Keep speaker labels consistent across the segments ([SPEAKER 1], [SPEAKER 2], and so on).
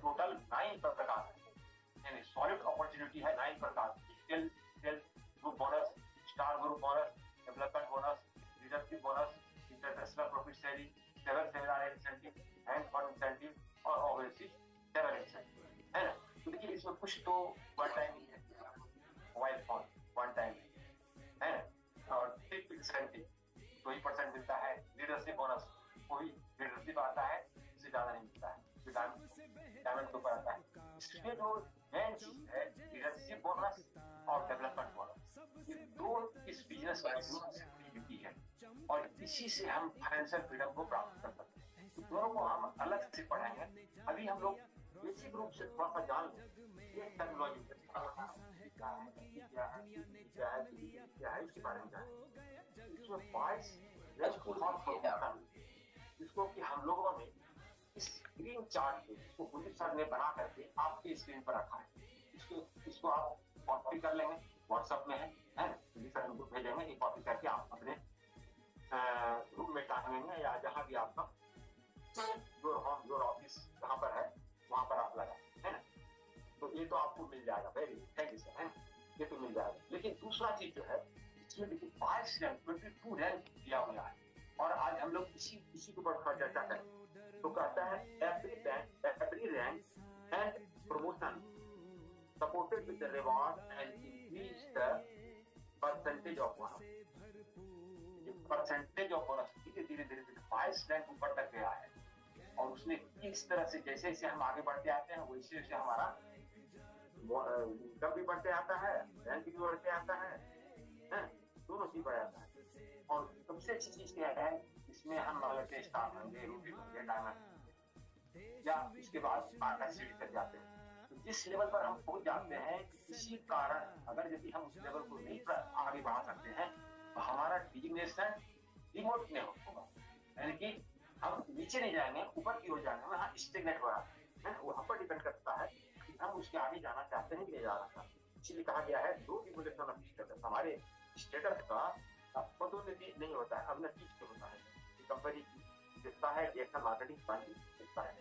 [SPEAKER 1] Total 9 प्रकार यानी solid opportunity है 9 प्रकार की। Skill group bonus, star group bonus, development bonus, leadership bonus, international profit sharing, seven seminar incentive, hand for incentive और overseas travel incentive, है ना। तो देखिए इसमें कुछ तो वन टाइम ही है, मोबाइल फोन वन टाइम है ना, और ट्रिप इंसेंटिव 2% मिलता है। लीडरशिप बोनस कोई लीडरशिप आता है, इससे ज्यादा नहीं मिलता है, डायमंड के ऊपर आता है। इसमें जो मेन चीज है लीडरशिप बोनस और डेवलपमेंट बोनस, ये दो इस बिजनेस की है और इसी से हम फाइनेंशियल फ्रीडम को प्राप्त कर सकते हैं। तो दोनों को हम अलग से पढ़ेंगे। अभी हम लोग बेसिक रूप से थोड़ा सा जान लें ये टेक्नोलॉजी क्या है इसके बारे में जाने। इसमें 22 जिसको कि हम लोगों ने स्क्रीन चार्ट पे इसको पुलिस सर ने बना करके आपके स्क्रीन पर रखा है। इसको आप कॉपी कर लेंगे, व्हाट्सएप में है पुलिस सर उनको भेजेंगे, ये कॉपी करके आप अपने रूम में टांगेंगे या जहाँ भी आपका योर ऑफिस जहाँ पर है वहां पर आप लगाए, है ना। तो ये तो आपको मिल जाएगा, वेरी थैंक यू सर, है ये तो मिल जाएगा। लेकिन दूसरा चीज जो है इसमें देखिए 22 रैंक 22 रैंक दिया हुआ है और आज हम लोग इसी के ऊपर चर्चा करें। तो कहता है every rank and promotion supported with the reward and increase the percentage of bonus। Percentage of bonus धीरे धीरे 22 रैंक ऊपर तक गया है और उसने इस तरह से जैसे जैसे हम आगे बढ़ते आते हैं वैसे वैसे हमारा इनकम भी बढ़ते आता है, रैंक भी बढ़ते आता है, दोनों चीज बढ़ जाता है। और सबसे अच्छी चीज क्या है इसमें हम के स्टार होंगे, रूबी होंगे, डायमंड या इसके बाद सीढ़ी तक जाते हैं। तो जिस लेवल पर हम पहुंच जाते हैं इसी कारण अगर यदि हम उस लेवल को नहीं आगे बढ़ा सकते हैं तो हमारा डिजिग्नेशन डिमोट नहीं होगा, यानी कि हम नीचे नहीं जाएंगे ऊपर की ओर जाएंगे, वहाँ स्टेगनेट हो रहा है, वहाँ पर डिपेंड करता है कि हम उसके आगे जाना चाहते हैं कि नहीं जाना चाहते। इसलिए कहा गया है दो इवोल्यूशन ऑफ स्टेटस, हमारे स्टेटस का पदोन्नति नहीं होता है, अवनति होता है। कंपनी जितना है डिजिटल मार्केटिंग प्लान जितना है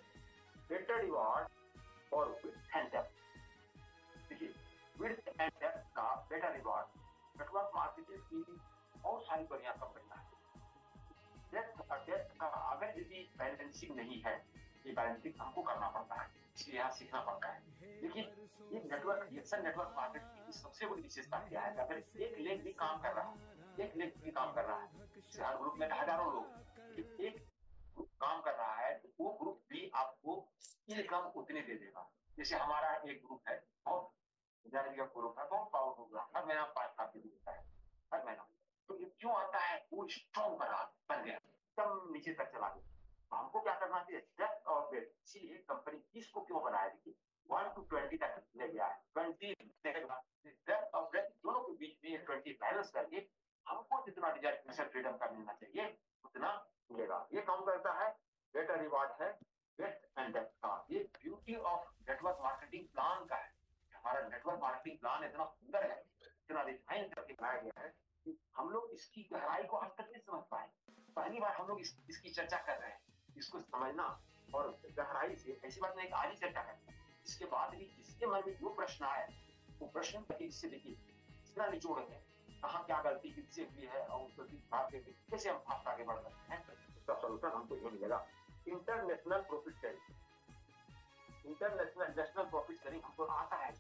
[SPEAKER 1] बेटर रिवॉर्ड और विड्थ एंड डेप्थ। देखिए विड्थ एंड डेप्थ का बेटर रिवॉर्ड नेटवर्क मार्केटिंग की बहुत सारी बढ़िया कंपनियां हैं। डेप्थ का अगर यदि बैलेंसिंग नहीं है, ये बैलेंसिंग हमको करना पड़ता है, इसलिए यहाँ सीखना पड़ता है। लेकिन ये नेटवर्क मार्केटिंग की सबसे बड़ी विशेषता क्या है, अगर एक लेग भी काम कर रहा है, एक लेग भी काम कर रहा है, हर ग्रुप में हजारों लोग, एक ग्रुप काम कर रहा है तो वो ग्रुप भी आपको इनकम उतनी दे देगा। जैसे हमारा एक ग्रुप है बहुत ग्रुप है, बहुत पावरफुल ग्रुप, हर महीना 5 लाख देता है हर महीना। तो ये क्यों आता है, वो स्ट्रॉन्ग बन गया एकदम नीचे तक चला गया। तो हमको क्या करना चाहिए, डेप्थ और ब्रेथ, इसीलिए कंपनी इसको क्यों बनाया, देखिए 1 to 20 तक ले गया है, 20 डेप्थ और ब्रेथ दोनों के बीच में 20 बैलेंस करके हमको जितना डिजाइन फ्रीडम का मिलना चाहिए उतना मिलेगा। ये काम करता है बेटर रिवॉर्ड है ब्रेथ एंड डेप्थ का। ये beauty of network marketing plan का है। हमारा नेटवर्क मार्केटिंग प्लान इतना सुंदर है, इतना डिजाइन करके बनाया गया है कि हम लोग इसकी गहराई को आज तक नहीं समझ पाए। पहली बार हम लोग इसकी चर्चा कर रहे हैं, इसको समझना और गहराई से, ऐसी बात नहीं आज ही चर्चा करें, इसके बाद भी जिसके मन में जो प्रश्न आए वो प्रश्न इससे देखिए इतना निचोड़ेंगे कहाँ क्या गलती किससे हुई है और उस गलती भाग के कैसे हम फास्ट आगे बढ़ सकते हैं, उसका सोल्यूशन हमको ये मिलेगा। International profit sharing, national profit sharing हमको आता है,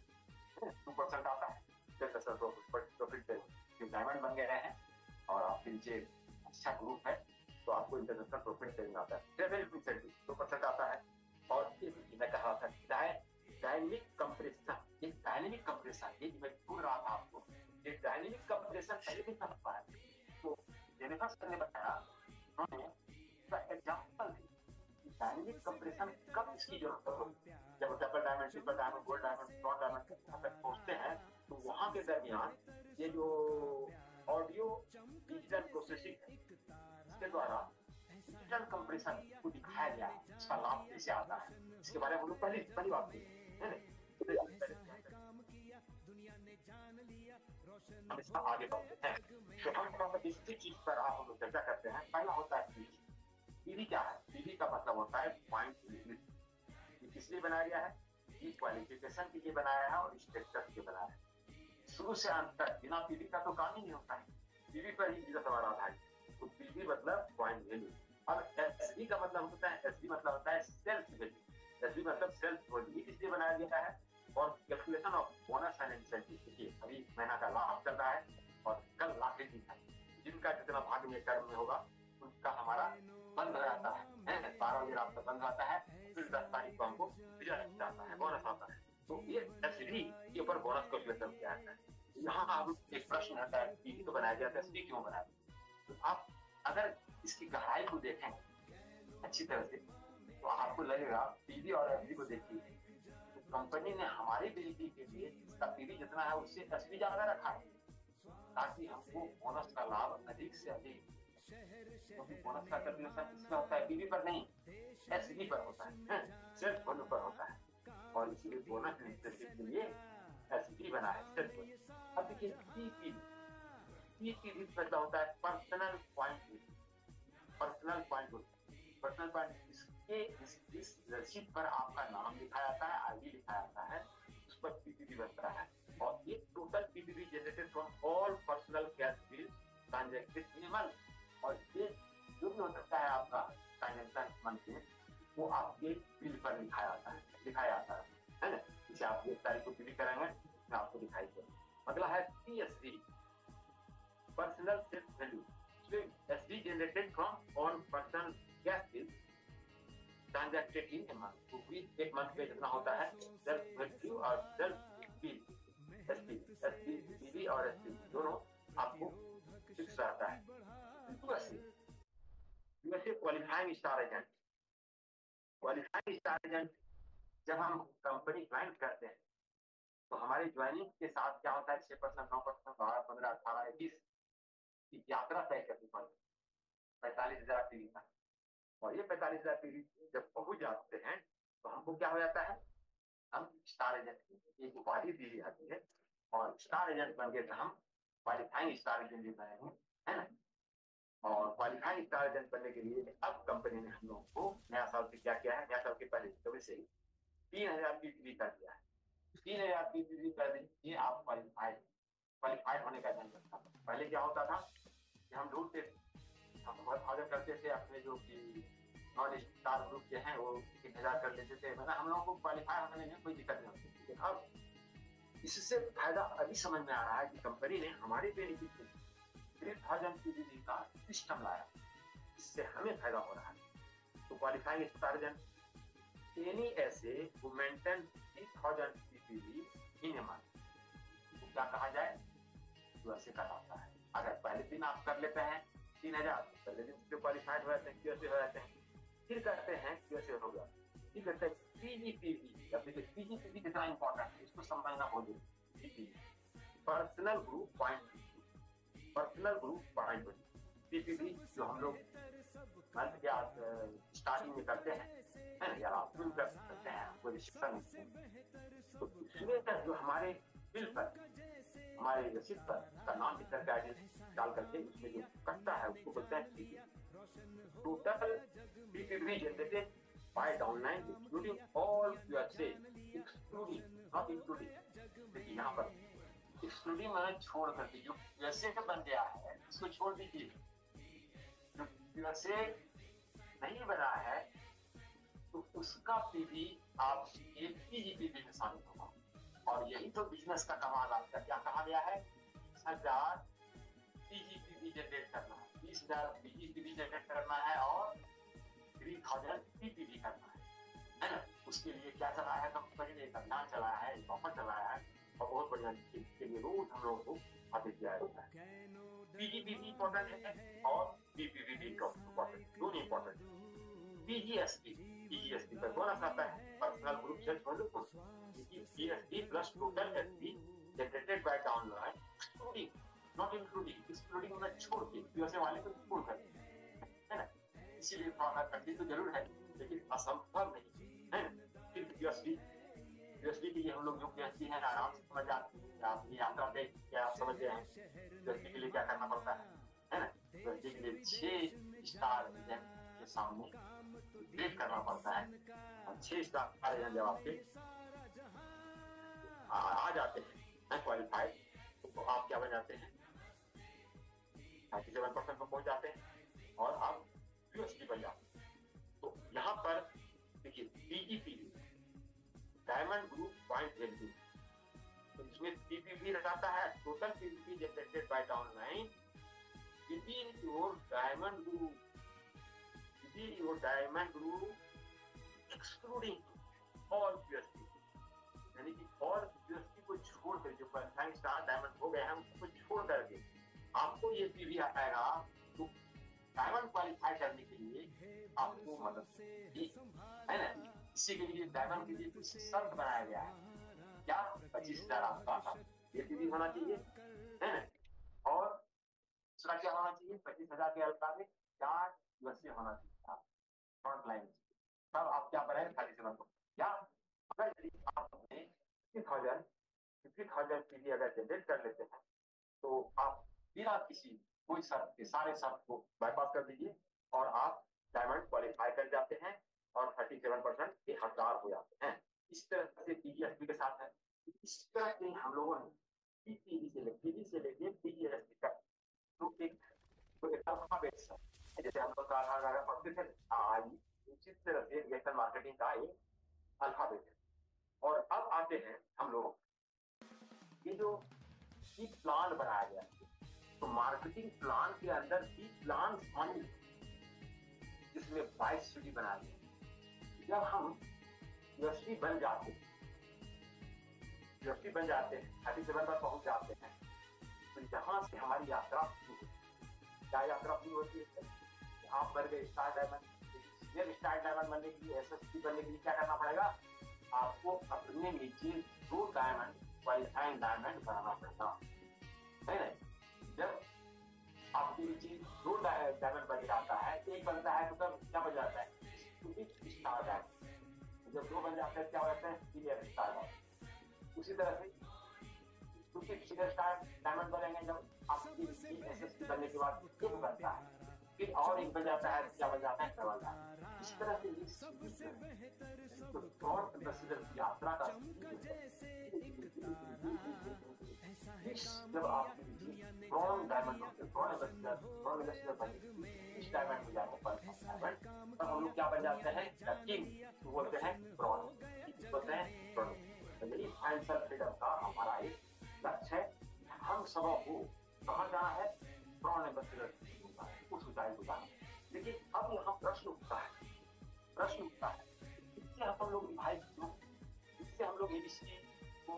[SPEAKER 1] 2% आता है इंटरनेशनल प्रॉफिट शेयरिंग। डायमंड बन गए हैं और आपके नीचे अच्छा ग्रुप है तो आपको इंटरनेशनल प्रॉफिट शेयरिंग आता है। 2% आता है। और मैं कहा था डायनेमिक कंप्रेशन, ये डायनेमिक कंप्रेशन, ये मैं भूल रहा था आपको, ये डायनेमिक कंप्रेशन पहले भी समझ पाया। तो जेनिफर सर ने बताया, उन्होंने एग्जांपल दी डायनेमिक कंप्रेशन कब इसकी जरूरत होती है, जब double diamond, triple diamond, gold diamond, bronze diamond तक पहुंचते हैं तो वहां के दरमियान ये जो ऑडियो डिजिटल प्रोसेसिंग है इसके द्वारा डिजिटल कंप्रेशन को दिखाया गया, इसका लाभ कैसे आता है, इसके बारे में हम लोग पहली बात की है ना। हम इसका आगे बढ़ते हैं तो हम इस चीज पर आप हम लोग चर्चा करते हैं। पहला होता है पीवी। पीवी क्या है, पीवी का मतलब होता है पॉइंट किस लिए बनाया गया है? ये क्वालिफिकेशन के लिए बनाया है और स्ट्रक्चर के लिए बनाया है। शुरू से अंत तक बिना पीवी का तो काम ही नहीं होता है, पीवी पर ही बिजनेस हमारा आधारित है। तो पीवी मतलब पॉइंट वैल्यू। अब एसवी का मतलब होता है, एसवी मतलब होता है सेल्फ वैल्यू। एसवी मतलब सेल्फ वैल्यू, इसलिए बनाया गया है। और calculation of bonus and incentive, देखिए अभी महीना का लाभ चल रहा है और कल लाभ दिन है, जिनका जितना भाग में कर्म में होगा उनका हमारा बंद हो जाता है, 12 बजे रात तक बंद आता है, फिर 10 तारीख को हमको रिजल्ट जाता है, बोनस आता है। तो ये एसवी के ऊपर बोनस कैलकुलेशन किया जाता है। यहाँ अब एक प्रश्न आता है, पीवी तो बनाया गया था, एसवी क्यों बनाया? तो आप अगर इसकी गहराई को देखें अच्छी तरह से तो आपको लगेगा, पीवी और एसवी को देखिए, तो कंपनी ने हमारी बिजली के लिए इसका पीवी जितना है उससे एसवी ज्यादा रखा है, ताकि हमको बोनस का लाभ अधिक से अधिक, क्योंकि बोनस का कैलकुलेशन इसमें होता है, पीवी पर नहीं, एसवी पर होता है, सेल्फ वैल्यू पर होता है। और इसीलिए बोनस इंसेंटिव के लिए एसवी बना है, सेल्फ वैल्यू। अब देखिए पीपीवी मतलब होता है personal point. Personal point, personal point इसके इस रसीद पर आपका नाम लिखा जाता है, आईडी लिखा जाता है, उस पर पीपीवी बनता है। और ये total PPV generated from all personal cash bill transacted minimal. और ये जो भी हो सकता है आपका ट्रांजैक्शन मंथली, वो आपके बिल पर लिखाया जाता है ना। इसे आप 1 तारीख को बिल करेंगे तो आपको दिखाई देगा। अगला है PSV, personal self value. SV generated from on personal cash bill transacted in a month. तो एक मंथ में जितना होता है सेल्फ वैल्यू और सेल्फ बिल, एसपी और एसपी दोनों आपको फिक्स रहता है। USA qualifying star agent, qualifying star agent जब हम कंपनी ज्वाइन करते हैं तो हमारे ज्वाइनिंग के साथ क्या होता है, 6%, 9%, 12, 15, 18, 20 की यात्रा तय करनी पड़ती है 45,000 पीवी का। और ये 45,000 पीवी जब पहुंच जाते हैं तो हमको क्या हो जाता है, हम स्टार एजेंट की एक उपाधि दी जाती है। और स्टार एजेंट बन गए तो हम क्वालिफाइंग स्टार एजेंट भी बने हैं, है ना। और क्वालिफाइंग स्टार एजेंट बनने के लिए अब कंपनी ने हम लोगों को नया साल से क्या किया है, नया साल के पहले कभी से 3,000 पीवी कर दिया है। 3,000 पीवी कर दीजिए आप क्वालिफाइड होने का ध्यान रखना। पहले क्या होता था कि हम ढूंढते, हम बहुत आगे करते थे अपने जो कि नॉन स्टार ग्रुप के हैं वो 3,000 कर लेते थे, मतलब हम लोगों को क्वालिफाई होने में कोई दिक्कत नहीं होती। लेकिन अब इससे फायदा अभी समझ में आ रहा है कि कंपनी ने हमारे बेनिफिट में 3,000 पीवी का सिस्टम लाया, इससे हमें फायदा हो रहा है। तो क्वालिफाइंग स्टार एजेंट एनी ऐसे who maintain 3,000 PV in a month, क्या कहा जाए, तो ऐसे कहलाता है। अगर पहले दिन आप कर लेते हैं 3,000, पहले दिन से क्वालिफाइड हो जाते हैं, क्यूएसए हो जाते हैं, फिर करते हैं क्यूएसए हो गया, फिर करते हैं पीजीपीवी। अब देखिए पीजीपीवी कितना इंपॉर्टेंट है, इसको समझना बहुत जरूरी है। Personal group point, personal group point PPV जो हम लोग मंथ के स्टार्टिंग में करते हैं, है ना, या आप कर सकते हैं, कोई रिस्ट्रिक्शन नहीं। तो इसमें जो हमारे बिल पर, हमारे रसीद पर उसका नाम लिख करके आईडी डाल करके उसमें जो कटता है उसको बोलते हैं PPV. Total PPV generated by downline including all USA, excluding not including. देखिए यहाँ पर एक्सक्लूडिंग मैंने छोड़ करके जो यूएसए का बन गया है इसको छोड़ दीजिए। जो यूएसए नहीं बना है तो उसका पीवी आपके पीजीपीवी में शामिल होगा। और यही तो बिजनेस का कमाल आपका, क्या कहा गया है, 20,000 पीजीपीवी जनरेट करना है, 20,000 पीजीपीवी जनरेट करना है और 3,000 पीपीवी करना है ना। उसके लिए क्या चलाया है कंपनी ने, एक अभियान चलाया है, एक ऑफर चलाया है और बहुत बढ़िया इसके लिए रोज हम लोगों को आदेश दिया जाता है। पीजीपीवी इंपॉर्टेंट है और पीपीवी भी इंपॉर्टेंट, दोनों इंपॉर्टेंट। पीजीएसटी, पीजीएसटी पर बोनस आता है, पर्सनल ग्रुप सेल्फ वैल्यू को, PST plus total SP generated by downline excluding not including, excluding में छोड़ के यूएसए वाले को छोड़ कर, है ना। इसीलिए थोड़ा कठिन तो जरूर है लेकिन असंभव नहीं है ना। फिर यूएसडी के लिए हम लोग जो यूएसडी है आराम से समझ जाते हैं, आप ये यात्रा पे क्या आप समझ गए हैं यूएसडी के लिए क्या करना पड़ता है ना। यूएसडी के लिए 6 स्टार सामने वेट करना पड़ता है। 6 स्टार जब आपके आ जाते हैं क्वालिफाइड, तो आप क्या बन जाते हैं, 37% में पहुंच जाते हैं और आप यूएसडी बन जाते हैं। तो यहाँ पर देखिए PEP diamond group point value, तो इसमें पीपीवी रहता है total PPV generated by downline within your diamond group excluding all USD, यानी कि और USD को छोड़कर जो क्वालिफाइंग स्टार डायमंड हो गए हैं उसको छोड़ करके आपको ये पीवी आएगा। तो डायमंड क्वालिफाई करने के लिए आपको मदद है ना, इसी के लिए डायमंड के लिए कुछ शर्त बनाया गया है। क्या 25,000 आपका ये पीवी होना चाहिए, है ना, और दूसरा क्या होना चाहिए, 25,000 के अल्पा में 4 USD होना चाहिए फ्रंट लाइन। तब आप क्या बनाए 37 को, या अगर यदि आप अपने 50,000 पीवी अगर जनरेट कर लेते हैं तो आप बिना किसी कोई शर्त के सारे शर्त को बाईपास कर दीजिए और आप डायमंड क्वालिफाई कर जाते हैं और 37% के हकदार हो जाते हैं। इस तरह से पीडीएसपी के साथ है। इस तरह से हम लोगों ने पीडी से लेके पीडीएसपी तक तो एक अल्फाबेट है, जैसे हम लोग का पढ़ते थे आई, उसी तरह से रिएक्शन मार्केटिंग का एक अल्फाबेट है। और अब आते हैं हम लोग ये जो ई प्लान बनाया गया है, तो मार्केटिंग प्लान के अंदर ई प्लान फंड जिसमें 22 सीढ़ी बनाया गया। जब हम यूएसडी बन जाते हैं 37 पर पहुंच जाते हैं, तो यहाँ से हमारी यात्रा शुरू होती है। क्या यात्रा शुरू होती है, आप बन गए स्टार डायमंड। स्टार डायमंड बनने के लिए, एसएसपी बनने के लिए क्या करना पड़ेगा, आपको अपने नीचे 2 डायमंड क्वालिफाइंग डायमंड बनाना पड़ेगा, है ना। जब आपके नीचे 2 डायमंड बन जाता है, एक बनता है तो तब क्या बन जाता है, स्टार डायमंड। जब 2 बन जाता है क्या हो जाता है, सीनियर स्टार डायमंड। उसी तरह से सीनियर स्टार डायमंड बनेंगे जब आपकी एसएसपी बनने के बाद एक बनता है, फिर और एक बन जाता है, क्या बन जाता है, डबल डायमंड। इस तरह से तो कौन एम्बेसडर की यात्रा का जब आप कौन डायमंड होते हैं, कौन एम्बेसडर बने इस डायमंड में जाने पर डायमंड, तब हम लोग क्या बन जाते हैं, किंग बोलते हैं, ब्रॉन्ज बोलते हैं, ब्रॉन्ज। यही फाइनेंशियल फ्रीडम का हमारा एक लक्ष्य है। हम सबों को कहाँ जाना है, ब्रॉन्ज एम्बेसडर उस ऊंचाई को जाना। लेकिन अब यहाँ प्रश्न उठता है, इससे हम लोग भाई क्यों, इससे हम लोग एबीसी को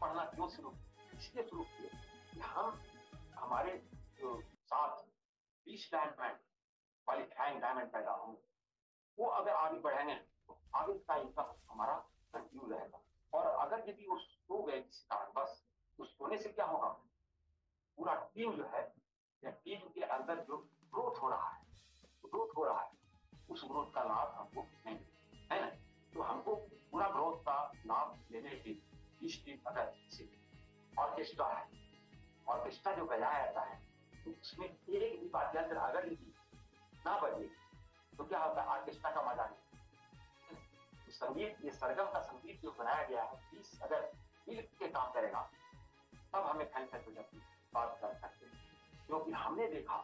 [SPEAKER 1] पढ़ना क्यों शुरू, इसलिए शुरू किए कि हम हमारे जो साथ 20 डायमंड क्वालिफाइंग डायमंड पैदा हों, वो अगर आगे बढ़ेंगे तो आगे का इनकम हमारा कंटिन्यू रहेगा। और अगर यदि वो सो गए किसी कारण बस, उस सोने से क्या होगा, पूरा टीम जो है, टीम के अंदर जो ग्रोथ हो रहा है, उस ग्रोथ का लाभ हमको नहीं है ना। तो हमको पूरा ग्रोथ का लाभ लेने के इस टीम अगर ऑर्केस्ट्रा है, ऑर्केस्ट्रा जो बजाया जाता है, तो उसमें एक भी वाद्य यंत्र अगर यदि ना बजे तो क्या होता है, ऑर्केस्ट्रा का मजा नहीं। तो संगीत, ये सरगम का संगीत जो बनाया गया है, इस अगर मिल के काम करेगा तब हमें फैंस हो जाती बात कर सकते हैं। क्योंकि हमने देखा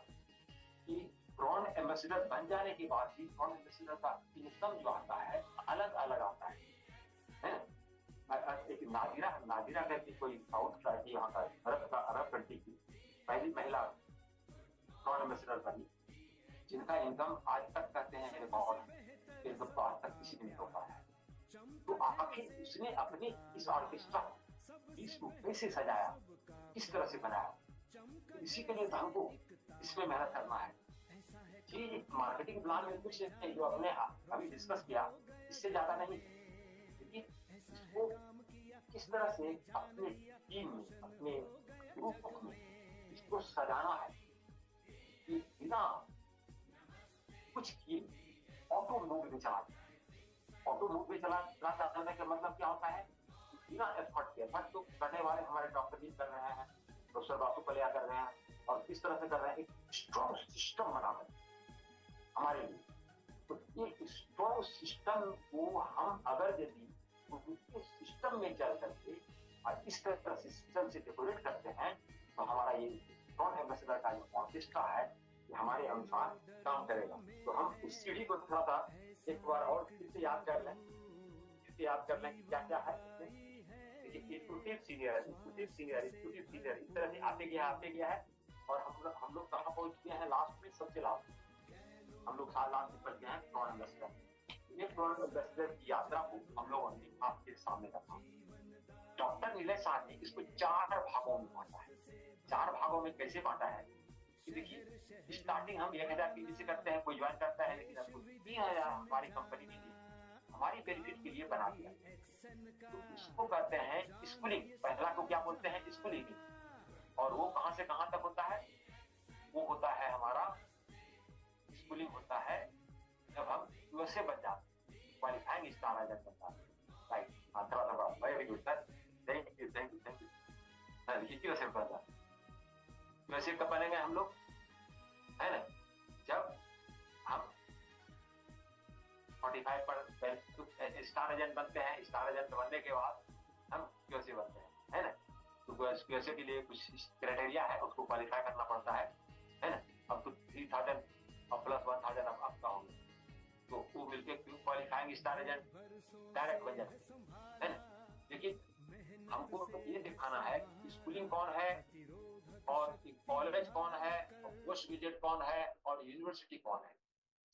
[SPEAKER 1] कि ब्रॉन्ड एम्बेसडर बन जाने के बाद भी ब्रॉन्ड एम्बेसडर का इनकम जो आता है अलग अलग आता है। एक नादिरा करके कोई साउथ का यहाँ का अरब कंट्री की पहली महिला ब्रॉन्ड एम्बेसडर बनी, जिनका इनकम आज तक कहते हैं रिकॉर्ड इनकम आज तक किसी ने नहीं हो पाया है। तो आखिर उसने अपने इस ऑर्केस्ट्रा इसको कैसे सजाया, किस तरह से बनाया, इसी के लिए हमको इसमें मेहनत करना है। जी, मार्केटिंग प्लान में कुछ जो अपने अभी डिस्कस किया, इससे ज्यादा नहीं, लेकिन इसको किस तरह से अपने टीम में, अपने ग्रुप में इसको सजाना है कि बिना कुछ किए ऑटो मूव में चलाने का मतलब क्या होता है, बिना एफर्ट तो करने वाले हमारे डॉक्टर जी कर रहे हैं, प्रोफेसर बासु पलिया कर रहे हैं, और किस तरह से कर रहे हैं, एक स्ट्रॉन्ग सिस्टम बना है हमारे लिए। ये स्ट्रॉन्ग सिस्टम को हम अगर यदि उनके सिस्टम में चल करके और इस तरह से सिस्टम से डेकोरेट करते हैं तो हमारा ये स्ट्रॉन्ग एम्बेसडर का जो ऑर्केस्ट्रा है ये हमारे अनुसार काम करेगा। तो हम उस सीढ़ी को थोड़ा सा एक बार और फिर से याद कर लें कि क्या क्या है। देखिए इंस्टीट्यूटिव सीनियर इस तरह से आते गया है और हम लोग कहाँ पहुंच गए हैं लास्ट में, सबसे लास्ट हम लोग लास्ट में पहुंच गए हैं स्ट्रॉन्ग एम्बेसडर। ये स्ट्रॉन्ग एम्बेसडर की यात्रा को हम लोगों ने आपके सामने रखा। डॉक्टर नीलेश शाह ने इसको 4 भागों में बांटा है। 4 भागों में कैसे बांटा है कि देखिए स्टार्टिंग हम 1000 पीवी से करते हैं, कोई ज्वाइन करता है, लेकिन आपको 3000 हमारी कंपनी ने हमारी बेनिफिट के लिए बना दिया। तो इसको कहते हैं स्कूलिंग। पहला को क्या बोलते हैं? स्कूलिंग। और वो कहां से कहां तक होता है? वो होता है हमारा स्कूलिंग होता है जब हम यूएसए बन जाते हैं, क्वालिफाइंग स्टार आ जाता है। राइट, हाँ थोड़ा very good sir, thank you. देखिए यूएसए बन जाता है। यूएसए कब बनेंगे हम लोग, है ना? जब हम 45 पर स्टार एजेंट बनते हैं। स्टार एजेंट बनने के बाद हम यूएसए बनते हैं, है ना? तो यूएसए के लिए कुछ क्राइटेरिया है, उसको क्वालिफाई करना पड़ता है ना? अब तो 3000 और प्लस 1000 अब का होगा, तो वो मिलके क्वालिफाइंग स्टार एजेंट डायरेक्ट बन जाते है ना? लेकिन हमको तो ये दिखाना है कि स्कूलिंग कौन है और कॉलेज कौन है और पोस्ट ग्रेजुएट कौन है और यूनिवर्सिटी कौन है।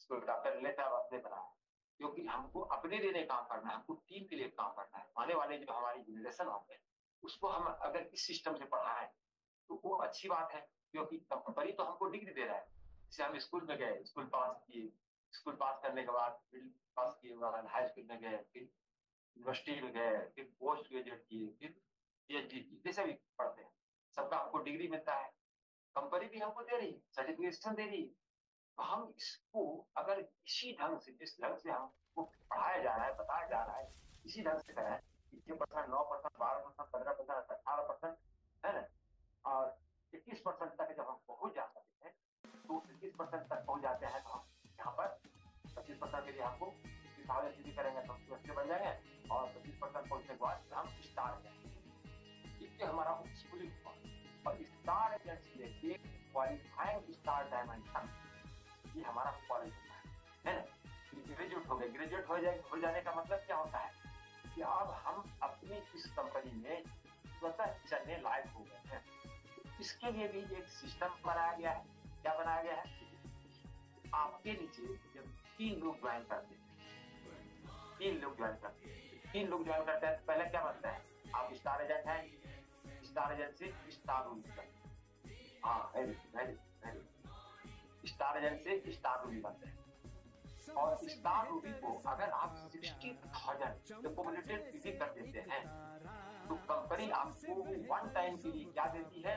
[SPEAKER 1] इसको डॉक्टर नीलेश साहब आपने बनाया, क्योंकि हमको अपने लिए काम करना है, हमको टीम के लिए काम करना है। आने वाले जो हमारी जनरेशन होते हैं उसको हम अगर इस सिस्टम से पढ़ाएं तो वो अच्छी बात है, क्योंकि कंपनी तो हमको डिग्री दे रहा है। जैसे हम स्कूल में गए, स्कूल पास किए, स्कूल पास करने के बाद पास किए बाद हाई स्कूल में गए, फिर यूनिवर्सिटी में गए, फिर पोस्ट ग्रेजुएट किए, फिर पीएचडी की, जैसे भी पढ़ते हैं सबका हमको डिग्री मिलता है। कंपनी भी हमको दे रही है, सर्टिफिकेशन दे रही है। तो हम इसको अगर इसी ढंग से, जिस ढंग से हमको पढ़ाया जा रहा है, बताया जा रहा है, इसी ढंग से करें 6%, 9%, 12%, 15%, 18%, है ना? और 21% तक जब हम पहुंच जा सकते हैं, तो 21% तक पहुंच जाते हैं तो हम यहाँ पर 25% के लिए हमको सीधी करेंगे तो हम बन जाएंगे, और 25% पहुंचने के बाद हम स्टार हो जाएंगे। इससे हमारा स्कूलिंग और स्टार एजेंसी लेके क्वालिफाइंग स्टार डायमंड तक ये हमारा कॉलेज होता है ना? ग्रेजुएट हो गए, ग्रेजुएट हो जाने का मतलब क्या होता है कि अब हम अपनी इस कंपनी में स्वतः चलने लायक हो गए हैं। इसके लिए भी एक सिस्टम बनाया गया है। क्या बनाया गया है? आपके नीचे जब 3 लोग ज्वाइन करते हैं, 3 लोग ज्वाइन करते हैं तो पहले क्या बनता है? आप स्टार एजेंट हैं, स्टार एजेंट से स्टार रूल, हाँ वेरी स्टार एजेंट से स्टार रूबी बनते हैं। और स्टार रूबी को अगर आप 60,000 एक्युमुलेटेड पीवी कर देते हैं तो कंपनी आपको 1 टाइम के लिए क्या देती है?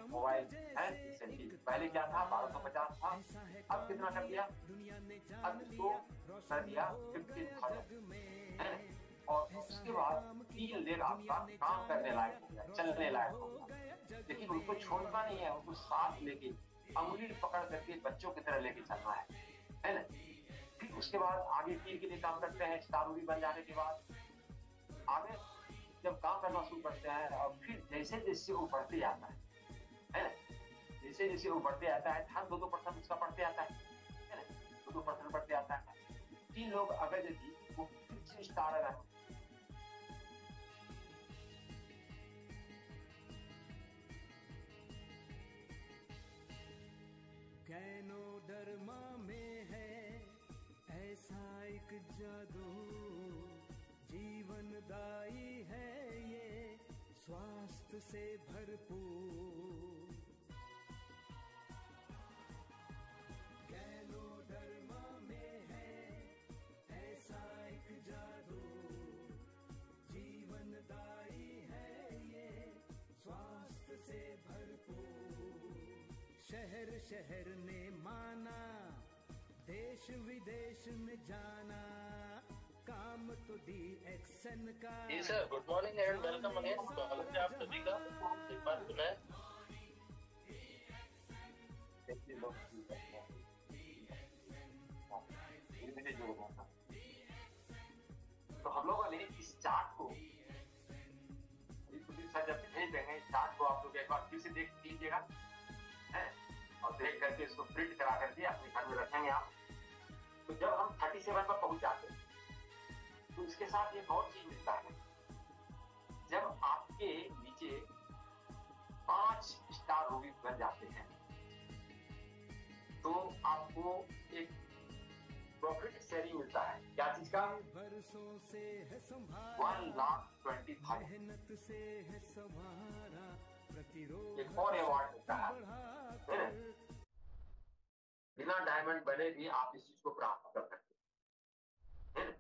[SPEAKER 1] Mobile and incentive. पहले क्या था? 1250 था, अब कितना कर दिया? अब इसको कर दिया 15,000, और उसके बाद 3 लेग आपका काम करने लायक हो गया, चलने लायक हो गया। लेकिन उनको छोड़ना नहीं है, उनको साथ लेके अंगुली पकड़ करके बच्चों की तरह लेके चलना है ना? फिर उसके बाद आगे 3 के लिए काम करते हैं। स्टार रूबी बन जाने के बाद आगे जब काम करना शुरू करते हैं और फिर जैसे जैसे वो बढ़ते जाता है ना? जैसे जैसे वो बढ़ते आता है, हर 2% उसका बढ़ते आता है ना? 2% बढ़ते आता है। 3 लोग अगर यदि वो फिर से स्टार है
[SPEAKER 2] कैनोडर्मा में है ऐसा एक जादू, जीवनदायी है ये स्वास्थ्य से भरपूर। कैनोडर्मा में है ऐसा एक जादू, जीवनदायी है ये स्वास्थ्य से भरपूर। शहर शहर ने माना, देश विदेश में जाना, काम तो DXN का।
[SPEAKER 3] जी sir, good morning and welcome again. स्वागत है आप सभी का एक बार पुनः।
[SPEAKER 1] इस चार्ट को सर जब भेज देंगे, चार्ट को आप लोग एक बार फिर से देख लीजिएगा, है, और देख करके इसको प्रिंट करा करके अपने घर में रखेंगे आप। तो जब हम 37 पर पहुंच जाते हैं तो इसके साथ एक और चीज मिलता है। जब आपके नीचे 5 स्टार रूबी बन जाते हैं तो आपको एक प्रॉफिट शेयरिंग मिलता है। क्या चीज का? 1,20,000 एक और अवार्ड मिलता है। बिना डायमंड बने भी आप इस चीज को प्राप्त कर सकते हैं।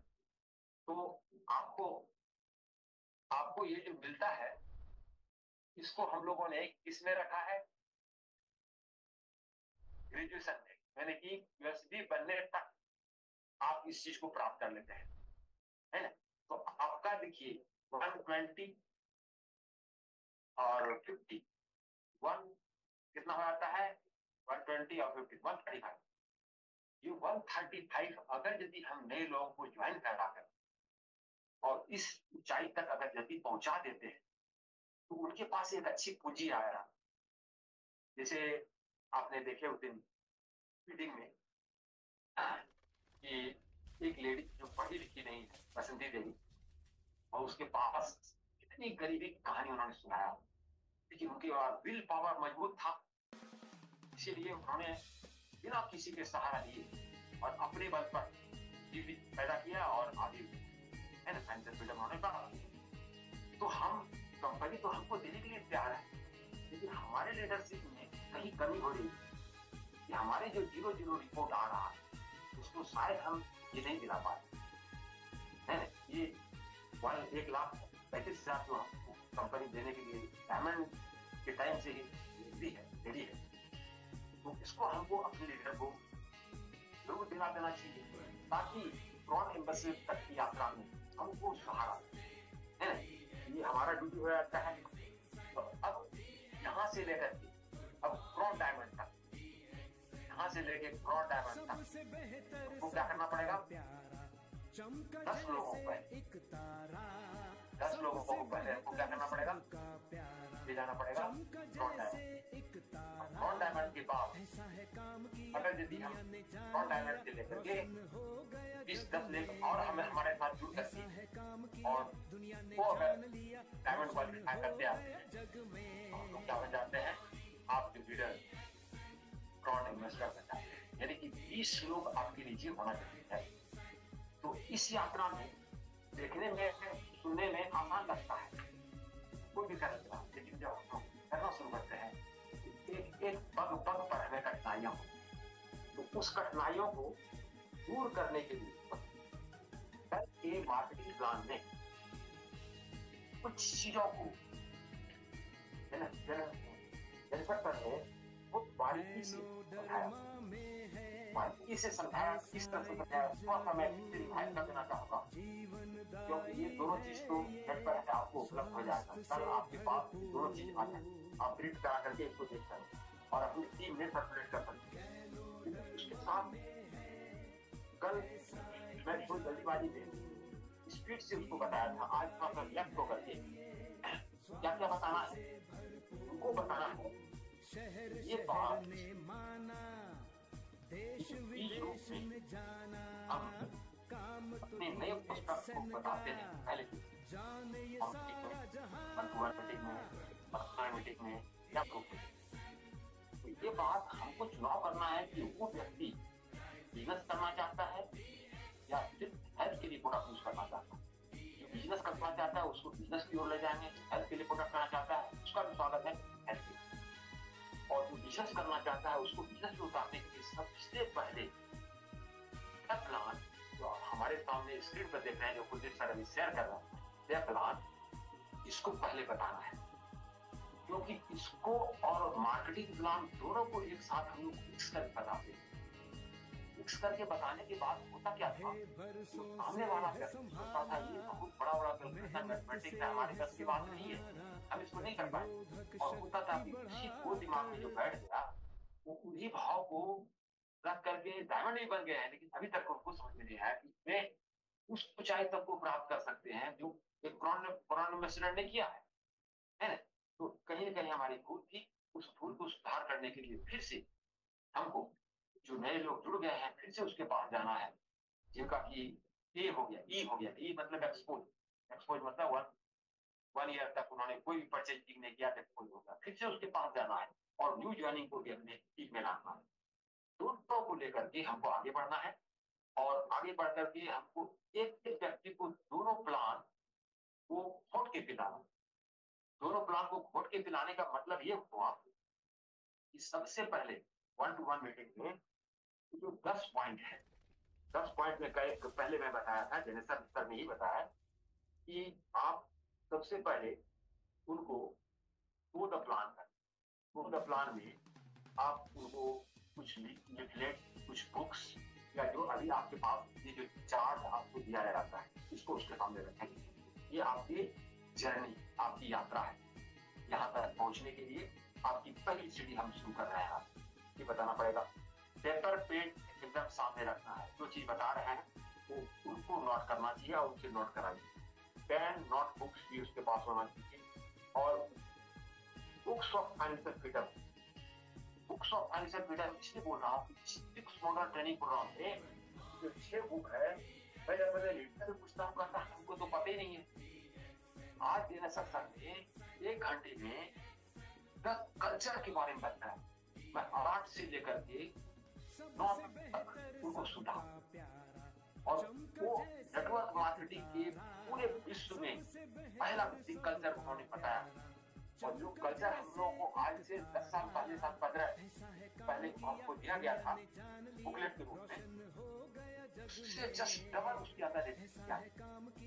[SPEAKER 1] तो आपको ये जो मिलता है इसको हम लोगों ने किसमें रखा है? ग्रेजुएशन में, यानी कि यूएसडी बनने तक आप इस चीज को प्राप्त कर लेते हैं, है ना? तो आपका देखिए 120 और 50, 1 कितना हो जाता है? 120 और 50, 135। ये 135 अगर यदि हम नए लोगों को ज्वाइन करा कर और इस ऊंचाई तक अगर यदि पहुंचा देते हैं तो उनके पास एक अच्छी पूंजी आया। जैसे आपने देखे उस दिन मीटिंग में कि एक लेडी जो पढ़ी लिखी नहीं है, बसंती देवी, और उसके पास इतनी गरीबी की कहानी उन्होंने सुनाया, लेकिन उनकी विल पावर मजबूत था, इसीलिए उन्होंने बिना किसी के सहारा लिए और अपने बल पर जीवित पैदा किया और आगे, है ना, फाइनेंशियल फ्रीडम उन्होंने पाया। तो हम कंपनी तो हमको देने के लिए तैयार है, लेकिन हमारे लीडरशिप में कहीं कमी हो रही है कि हमारे जो 0-0 रिपोर्ट आ रहा है उसको शायद हम ये नहीं दिला पाए, है ना? ये 1,35,000 जो हमको कंपनी देने के लिए डायमंड के टाइम से ही रेडी है, तो इसको हमको अपने लीडर को जरूर दिला देना चाहिए ताकि क्रॉन एम्बेसी तक की यात्रा में हमको सहारा, है ना? ये हमारा ड्यूटी हो जाता है। तो अब यहाँ से लेकर के अब क्रॉन डायमंड तक, यहाँ से लेके क्रॉन डायमंड तक आपको क्या करना पड़ेगा? 10 लोगों को पहले आपको क्या करना पड़ेगा? ले जाना पड़ेगा क्रॉन डायमंड। क्रॉन डायमंड के बाद अगर यदि हम क्रॉन डायमंड से लेकर के 20-10 लेग और हमें हमारे साथ जुड़ सकती और वो अगर डायमंड क्वालिफाई करते हैं तो हम लोग क्या बन जाते हैं? आपके लीडर क्रॉन इन्वेस्टर बन जाते हैं, यानी कि 20 लोग आपके नीचे होना चाहिए। तो इस यात्रा में देखने में सुनने में आसान लगता है, कोई भी कर सकता है, लेकिन जब हम करना शुरू करते हैं एक पग पर हमें कठिनाइयां हो, तो उस कठिनाइयों को दूर करने के लिए के मार्केटिंग प्लान में कुछ चीजों को करने वो बारीकी से समझाया, किस तरह से समझाया, थोड़ा सा मैं रिवाइज कर देना चाहूंगा, क्योंकि ये दोनों चीज तो नेट पर है, आपको उपलब्ध हो जाएगा। कल आपके पास दोनों चीज आ जाए, आप प्रिंट करा करके इसको देख सकते और अपनी टीम में सर्कुलेट कर सकते हैं। उसके साथ कल मैं थोड़ी जल्दीबाजी में स्पीड से उसको बताया था, आज थोड़ा सा लेफ्ट होकर के क्या क्या बताना है उनको बताना है। ये बात हम अपने नए पुस्तक को बताते हैं पहले में क्या तो ये बात हमको चुनाव करना है कि वो व्यक्ति बिजनेस करना चाहता है या सिर्फ हेल्थ के लिए प्रोडक्ट यूज करना चाहता है। जो बिजनेस करना चाहता है उसको बिजनेस की ओर ले जाएंगे, हेल्थ के लिए प्रोडक्ट करना चाहता है उसका भी स्वागत है हेल्थ के, और जो बिजनेस करना चाहता है उसको बिजनेस में उतारने के लिए सबसे पहले प्लान जो हमारे सामने स्क्रीन पर देख रहे हैं, जो कुलदीप सर अभी शेयर कर रहे हैं, यह प्लान इसको पहले बताना है, क्योंकि इसको और मार्केटिंग प्लान दोनों को एक साथ हम लोग मिक्स करके बताते हैं। मिक्स करके बताने के बाद होता क्या था, सामने वाला सोचता था ये बहुत बड़ा कैलकुलेशन मैथमेटिक्स है, हमारे बस की बात नहीं है, हम इसको नहीं कर पाए, और होता था कि किसी को दिमाग में जो बैठ गया वो उन्हीं भाव को रख करके डायमंड ही बन गया है, लेकिन अभी तक उनको समझ में नहीं आया कि उस ऊंचाई तक को प्राप्त कर सकते हैं जो एक पुराने मिश्रण ने किया है ना। तो कहीं ना कहीं हमारी भूल थी, उस भूल को सुधार करने के लिए फिर से हमको जो नए लोग जुड़ गए हैं फिर से उसके पास जाना है, जिनका कि ए हो गया, ई हो गया, ई मतलब एक्सपोज, एक्सपोज मतलब 1 ईयर तक उन्होंने कोई भी परचेजिंग नहीं किया, एक्सपोज होगा, फिर से उसके पास जाना है और न्यू ज्वाइनिंग को भी अपने टीम में लाना है। दोनों को लेकर के हमको आगे बढ़ना है और आगे बढ़ करके हमको एक एक व्यक्ति को दोनों प्लान को घोट के पिलाना। दोनों प्लान को घोट के पिलाने का मतलब ये हुआ कि सबसे पहले 1-to-1 मीटिंग में जो 10 पॉइंट है, 10 पॉइंट में पहले मैं बताया था, जेनेसर सर ने ही बताया कि आप सबसे पहले उनको टू द प्लान कर, टू द प्लान में आप उनको कुछ लिफलेट, कुछ बुक्स या जो अभी आपके पास ये जो चार्ट आपको दिया जाता है इसको उसके सामने रखेंगे। ये आपकी जर्नी, आपकी यात्रा है, यहाँ तक पहुंचने के लिए आपकी पहली सीढ़ी हम शुरू कर रहे हैं। ये बताना पड़ेगा, पेपर पेन एकदम सामने रखना है, जो चीज बता रहे हैं वो उनको नोट करना चाहिए और उनसे नोट कराइए। पेन नोट बुक्स भी उसके पास होना चाहिए और books of financial freedom, books of financial freedom इसलिए बोल रहा हूँ, 6 मॉडल ट्रेनिंग प्रोग्राम में जो 6 बुक है, मैं जब मेरे लीडर से पूछता हूँ कहता हमको तो पता ही नहीं है। आज देना सर ने 1 घंटे में 10 कल्चर के बारे में बताया, मैं 8 से लेकर के 9 तक उनको सुना और वो नेटवर्क मार्केटिंग के पूरे विश्व में पहला कल्चर उन्होंने बताया। और जो कल्चर हम लोगों को आज से 10 साल पहले, 15 पहले हमको दिया गया था बुकलेट के रूप में, उससे जस्ट डबल उसकी अंदर किया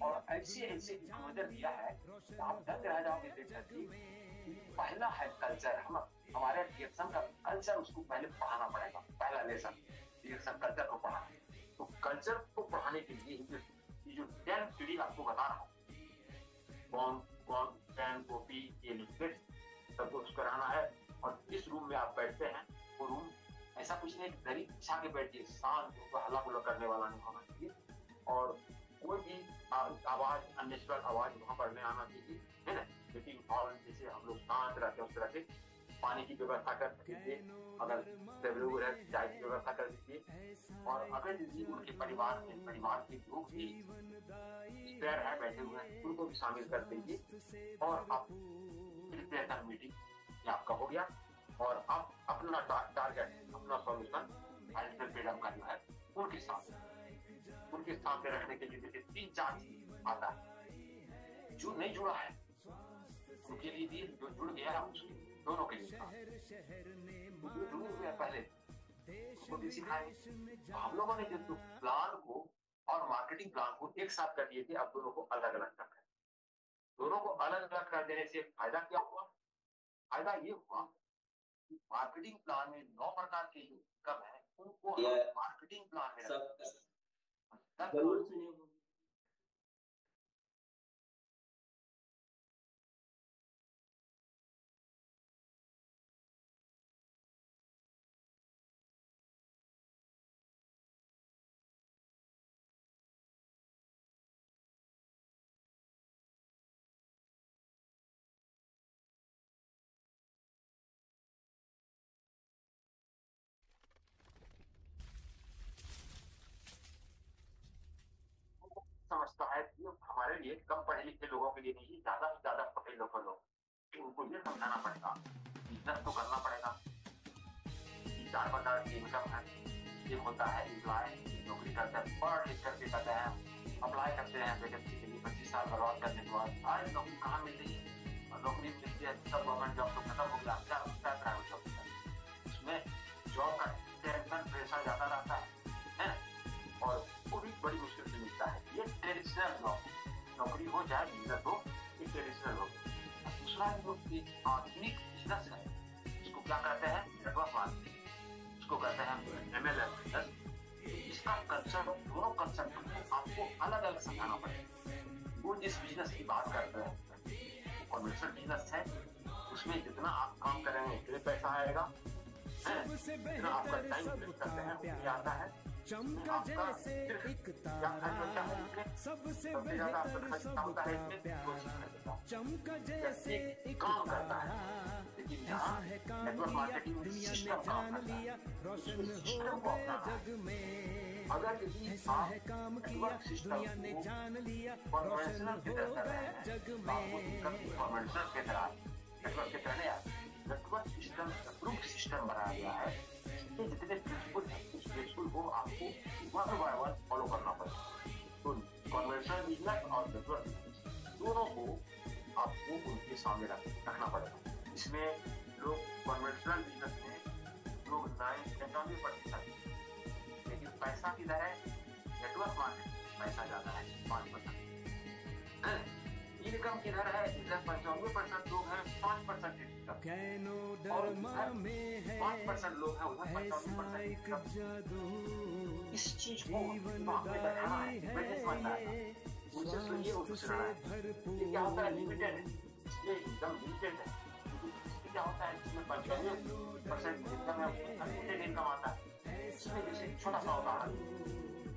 [SPEAKER 1] और ऐसे ऐसे नजर दिया है तो आप दंग रह जाओगे देख करके। पहला है कल्चर, हम हमारे रिएक्शन का कल्चर उसको पहले पढ़ाना पड़ेगा, पहला लेसन रिएक्शन कल्चर को पढ़ाना। तो कल्चर को पढ़ाने के लिए ये जो 10 पीढ़ी आपको बता रहा हूँ, कौन कौन पेन कॉपी ये लिखकर सबको उसको रहना है। और जिस रूम में आप बैठते हैं वो रूम ऐसा कुछ नहीं, दरी बिछा के बैठिए, शांत, हल्ला गुल्ला करने वाला नहीं होना चाहिए और कोई भी आवाज, अननेचुरल आवाज वहां पर नहीं आना चाहिए, है ना। मीटिंग हॉल जैसे हम लोग शांत रहते हैं उस तरह से पानी की व्यवस्था कर दीजिए, अगर टेबल है चाय की व्यवस्था कर दीजिए। और अगर उनके परिवार के लोग भी स्पेयर है बैठे हुए हैं उनको भी शामिल कर दीजिए और आप मीटिंग ये आपका हो गया। और आप अपना टारगेट, अपना सॉल्यूशन फाइनेंशियल फ्रीडम का जो है उनके सामने रखने के लिए जैसे 3-4 चीज आता है। जो नहीं जुड़ा है उनके लिए भी, जो जुड़ गया उसके दोनों के लिए, जो जुड़े हुए पहले उनको भी सिखाए। हम लोगों ने जो प्लान को और मार्केटिंग प्लान को एक साथ कर दिए थे, अब दोनों को अलग अलग कर रहे हैं। दोनों को अलग अलग कर देने से फायदा क्या हुआ? फायदा ये हुआ कि मार्केटिंग प्लान में 9 प्रकार के जो इनकम है उनको मार्केटिंग प्लान में जरूर सुनिए। समझता है कि हमारे लिए कम पढ़े लिखे लोगों के लिए नहीं, ज्यादा से ज्यादा पढ़े लिखे लोग, उनको ये समझाना पड़ेगा, बिजनेस तो करना पड़ेगा। 4 प्रकार की इनकम है, एक होता है एम्प्लॉय, नौकरी करते हैं, पढ़ लिख करके करते हैं, अप्लाई करते हैं वैकेंसी के लिए, 25 साल बर्बाद करने के बाद आज नौकरी कहाँ मिल रही है, और नौकरी मिलती है तब गवर्नमेंट जॉब तो खत्म हो गया, क्या होता है प्राइवेट जॉब, उसमें जॉब का टेंशन प्रेशर ज्यादा रहता है और वो भी बड़ी मुश्किल से मिलता है। ये ट्रेडिशनल जॉब, नौकरी हो चाहे बिजनेस हो, ये ट्रेडिशनल हो। दूसरा जो आधुनिक बिजनेस है इसको क्या कहते हैं? नेटवर्क मार्केटिंग, इसको कहते हैं MLM बिजनेस। इसका कंसेप्ट, दोनों कंसेप्ट को आपको अलग अलग समझाना पड़ेगा। वो जिस बिजनेस की बात करते हैं कमर्शियल बिजनेस है, उसमें जितना आप काम करेंगे उतने पैसा आएगा, जितना आपका टाइम वेस्ट करते हैं उतने आता है।
[SPEAKER 2] चमका जैसे एक तारा, सबसे बेहतर सबका प्यारा। चमका जैसे एक तारा, ऐसा है काम किया दुनिया ने जान लिया, रोशन हो गया जग में। ऐसा है काम किया दुनिया ने जान लिया, रोशन हो गया जग में।
[SPEAKER 1] नेटवर्क सिस्टम प्रूफ सिस्टम बनाया गया है, जितने प्रिंसिपल वो आपको वन बाय वन फॉलो करना पड़ेगा। तो कन्वेंशनल बिजनेस और नेटवर्क बिजनेस दोनों को आपको उनके सामने रखना पड़ेगा। इसमें लोग कन्वेंशनल बिजनेस में लोग 99%, लेकिन पैसा किधर है? नेटवर्क मार्केट पैसा ज्यादा है 5%। इनकम किधर है? इधर 95% लोग हैं 5% इनकम, और 5% लोग हैं उधर 95%। इस चीज को बैठाना है, बिजनेस बनना है। उनसे सुनिए और सुनना है। ये क्या होता है? लिमिटेड है, ये एकदम लिमिटेड है। क्या होता है? इसमें 95% इनकम है, अनलिमिटेड इनकम आता है। इसमें जैसे छोटा सा होता है,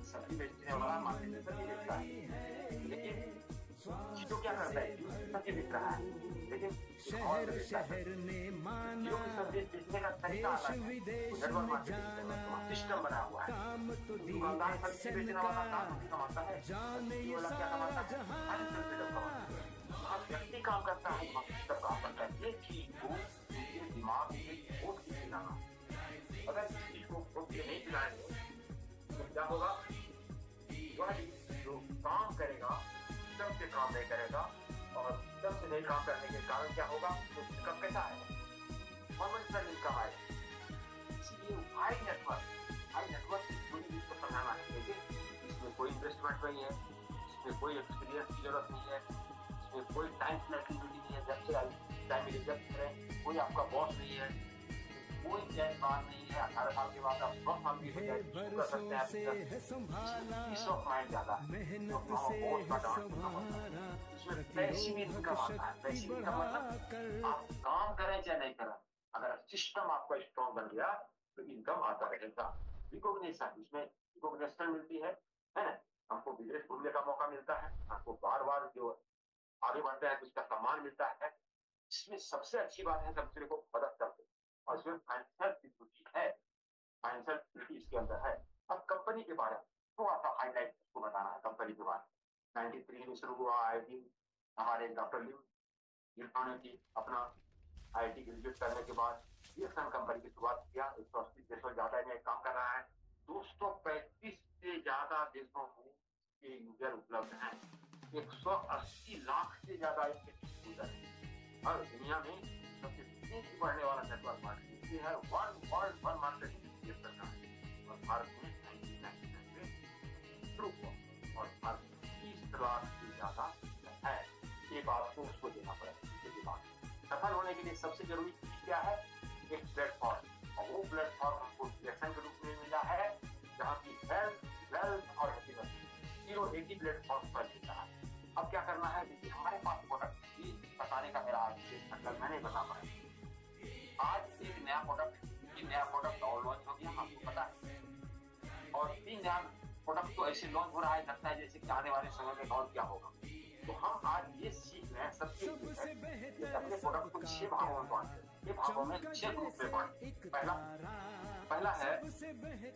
[SPEAKER 1] सब्जी बेचने वाला मार्केट में सब्जी बेचता है, लेकिन जो क्या करता है? सब्जी बेच रहा है, लेकिन
[SPEAKER 2] शहर शहर ने माना, देश विदेश में जाना,
[SPEAKER 1] सिस्टम बना हुआ है।
[SPEAKER 2] काम तो दिया सन का, जाने ये सारा जहां।
[SPEAKER 1] व्यक्ति काम करता है, सिस्टम काम करता है। ये चीज को उनके दिमाग में खोट के खिलाना। अगर इस चीज को खोट के नहीं खिलाएंगे तो क्या होगा? वह जो काम करेगा सिस्टम से काम नहीं करेगा, और सिस्टम से नहीं काम करने के कारण क्या होगा? तो इनकम कैसा आएगा? कन्वेंशनल इनकम आएगा। इसलिए हाई नेटवर्क पूरी चीज को समझाना है। देखिए, इसमें कोई इन्वेस्टमेंट नहीं है, इसमें कोई एक्सपीरियंस की जरूरत नहीं है, इसमें कोई टाइम फ्लेक्सिबिलिटी नहीं है, जब से टाइम रिजर्व करें, कोई आपका बॉस नहीं है, कोई चैन बात नहीं है। 18 साल के बाद आप 100 साल की हो जाए कर सकते हैं। पीस ऑफ माइंड ज्यादा है,
[SPEAKER 2] मेहनत से है संभाला,
[SPEAKER 1] इसमें पैसिव इनकम आता है। पैसिव इनकम मतलब आप काम करें चाहे नहीं करें, अगर सिस्टम आपका स्ट्रॉन्ग बन गया तो इनकम आता रहेगा। रिकॉग्निशन, इसमें रिकॉग्निशन मिलती है ना? हमको विदेश घूमने का मौका मिलता है, हमको बार बार जो आगे बढ़ते हैं तो उसका सम्मान मिलता है। इसमें सबसे अच्छी बात है दूसरे को मदद करते, और इसमें फाइनेंशियल सिक्योरिटी है, फाइनेंशियल सिक्योरिटी इसके अंदर है। अब कंपनी के बारे में थोड़ा सा हाईलाइट को बताना है। कंपनी के बारे में 93 में शुरू हुआ IIT, हमारे डॉक्टर लिम्फाने की अपना IIT ग्रेजुएट करने के बाद सन कंपनी की शुरुआत किया। 180 देशों ज्यादा में काम कर रहा है। 235 से ज्यादा देशों में ये यूजर उपलब्ध हैं। 180 लाख से ज्यादा इसके यूजर हैं। और दुनिया में सबसे तेजी बढ़ने वाला नेटवर्क मार्केट ये है। वन मार्केट ये करना है, और भारत में 1999 में शुरू हुआ, और भारत में 30 लाख से ज्यादा है। ये बात को उसको देना पड़ेगा। सफल होने के लिए सबसे जरूरी चीज क्या है? एक प्लेटफॉर्म, और वो प्लेटफॉर्म हमको सिलेक्शन के रूप में मिला है, जहाँ की हेल्थ, वेल्थ और हैप्पीनेस तीनों एक ही प्लेटफॉर्म पर मिलता है। अब क्या करना है? देखिए, हमारे पास प्रोडक्ट बताने का मेरा आज मैं नहीं बता पाया। आज एक नया प्रोडक्ट और लॉन्च हो गया, आपको पता है, और 3 नया प्रोडक्ट तो ऐसे लॉन्च हो रहा है, लगता है जैसे कि आने वाले समय में और क्या होगा। तो हम आज ये सीख रहे हैं सबसे अपने प्रोडक्ट को 6 भागों में बांटते हैं। 6 भागों में 6 ग्रुप में बांटते हैं। पहला है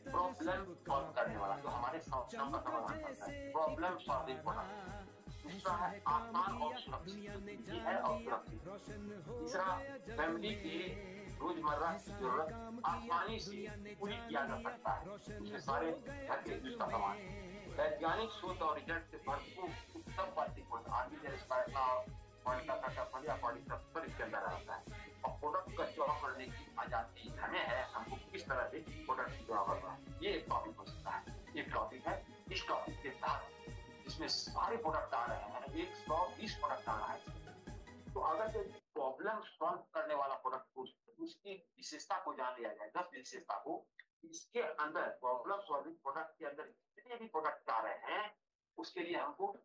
[SPEAKER 1] प्रॉब्लम सॉल्व करने वाला, जो हमारे समस्या का समाधान करता है, प्रॉब्लम सॉल्विंग प्रोडक्ट। दूसरा है आसान और सुरक्षित, ये है और सुरक्षित। तीसरा, फैमिली की रोजमर्रा की जरूरत आसानी से पूरी किया जा सकता है, उसमें सारे घर के यूज का सामान। वैज्ञानिक शोध और रिजल्ट से भरपूर उत्तम क्वालिटी आर्टिफिशियल सब इसके अंदर रहता है। और प्रोडक्ट का चुनाव करने की आजादी हमें है, हमको किस तरह से प्रोडक्ट की चुनाव करना है, ये एक टॉपिक हो सकता है। एक टॉपिक है, इस टॉपिक के साथ इसमें सारे प्रोडक्ट आ रहे हैं, 120 प्रोडक्ट आ रहा है। तो अगर जो प्रॉब्लम सॉल्व करने वाला प्रोडक्ट उसकी विशेषता को जान लिया जाए, 10 विशेषता को, इसके अंदर प्रॉब्लम सॉल्विंग प्रोडक्ट के अंदर जितने भी प्रोडक्ट आ रहे हैं उसके लिए हमको